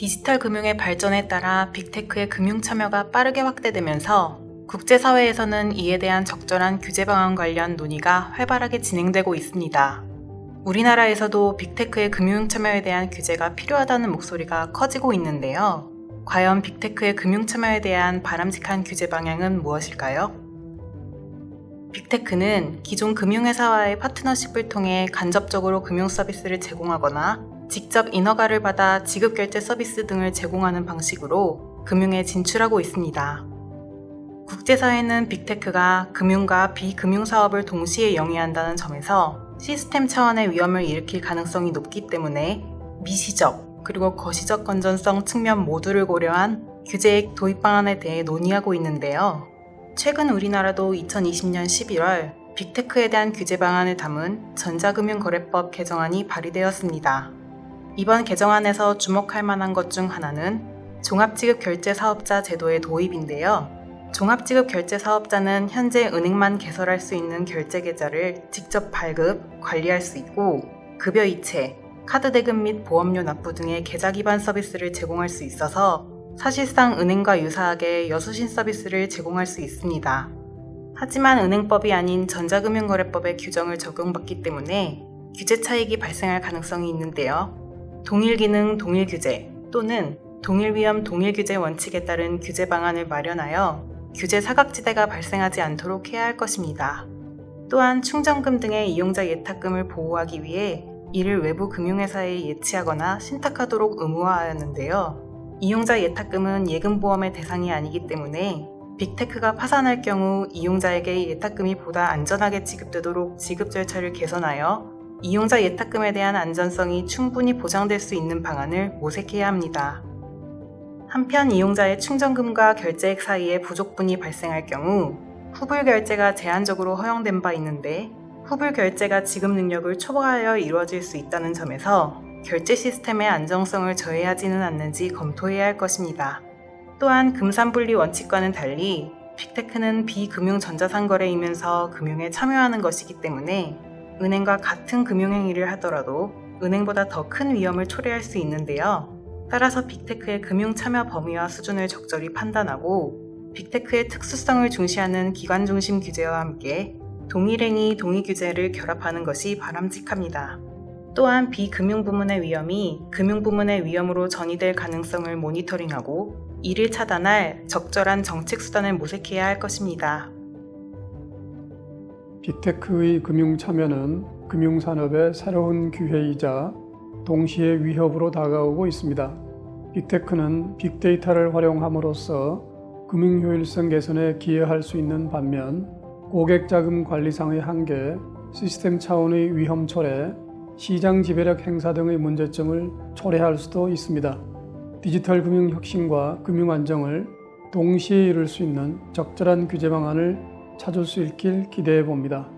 디지털 금융의 발전에 따라 빅테크의 금융 참여가 빠르게 확대되면서 국제사회에서는 이에 대한 적절한 규제 방안 관련 논의가 활발하게 진행되고 있습니다. 우리나라에서도 빅테크의 금융 참여에 대한 규제가 필요하다는 목소리가 커지고 있는데요. 과연 빅테크의 금융 참여에 대한 바람직한 규제 방향은 무엇일까요? 빅테크는 기존 금융회사와의 파트너십을 통해 간접적으로 금융 서비스를 제공하거나 직접 인허가를 받아 지급결제 서비스 등을 제공하는 방식으로 금융에 진출하고 있습니다. 국제사회는 빅테크가 금융과 비금융 사업을 동시에 영위한다는 점에서 시스템 차원의 위험을 일으킬 가능성이 높기 때문에 미시적 그리고 거시적 건전성 측면 모두를 고려한 규제액 도입 방안에 대해 논의하고 있는데요. 최근 우리나라도 2020년 11월 빅테크에 대한 규제 방안을 담은 전자금융거래법 개정안이 발의되었습니다. 이번 개정안에서 주목할 만한 것 중 하나는 종합지급결제사업자 제도의 도입인데요. 종합지급결제사업자는 현재 은행만 개설할 수 있는 결제계좌를 직접 발급, 관리할 수 있고 급여이체, 카드대금 및 보험료 납부 등의 계좌 기반 서비스를 제공할 수 있어서 사실상 은행과 유사하게 여수신 서비스를 제공할 수 있습니다. 하지만 은행법이 아닌 전자금융거래법의 규정을 적용받기 때문에 규제 차익이 발생할 가능성이 있는데요. 동일기능 동일규제 또는 동일위험 동일규제 원칙에 따른 규제 방안을 마련하여 규제 사각지대가 발생하지 않도록 해야 할 것입니다. 또한 충전금 등의 이용자 예탁금을 보호하기 위해 이를 외부 금융회사에 예치하거나 신탁하도록 의무화하였는데요. 이용자 예탁금은 예금보험의 대상이 아니기 때문에 빅테크가 파산할 경우 이용자에게 예탁금이 보다 안전하게 지급되도록 지급 절차를 개선하여 이용자 예탁금에 대한 안전성이 충분히 보장될 수 있는 방안을 모색해야 합니다. 한편 이용자의 충전금과 결제액 사이에 부족분이 발생할 경우 후불 결제가 제한적으로 허용된 바 있는데 후불 결제가 지급 능력을 초과하여 이루어질 수 있다는 점에서 결제 시스템의 안정성을 저해하지는 않는지 검토해야 할 것입니다. 또한 금산분리 원칙과는 달리 빅테크는 비금융 전자상거래이면서 금융에 참여하는 것이기 때문에 은행과 같은 금융행위를 하더라도 은행보다 더 큰 위험을 초래할 수 있는데요. 따라서 빅테크의 금융 참여 범위와 수준을 적절히 판단하고 빅테크의 특수성을 중시하는 기관 중심 규제와 함께 동일행위, 동일규제를 결합하는 것이 바람직합니다. 또한 비금융 부문의 위험이 금융 부문의 위험으로 전이될 가능성을 모니터링하고 이를 차단할 적절한 정책 수단을 모색해야 할 것입니다. 빅테크의 금융 참여는 금융산업의 새로운 기회이자 동시에 위협으로 다가오고 있습니다. 빅테크는 빅데이터를 활용함으로써 금융 효율성 개선에 기여할 수 있는 반면 고객자금 관리상의 한계, 시스템 차원의 위험 초래, 시장 지배력 행사 등의 문제점을 초래할 수도 있습니다. 디지털 금융 혁신과 금융 안정을 동시에 이룰 수 있는 적절한 규제 방안을 찾을 수 있길 기대해 봅니다.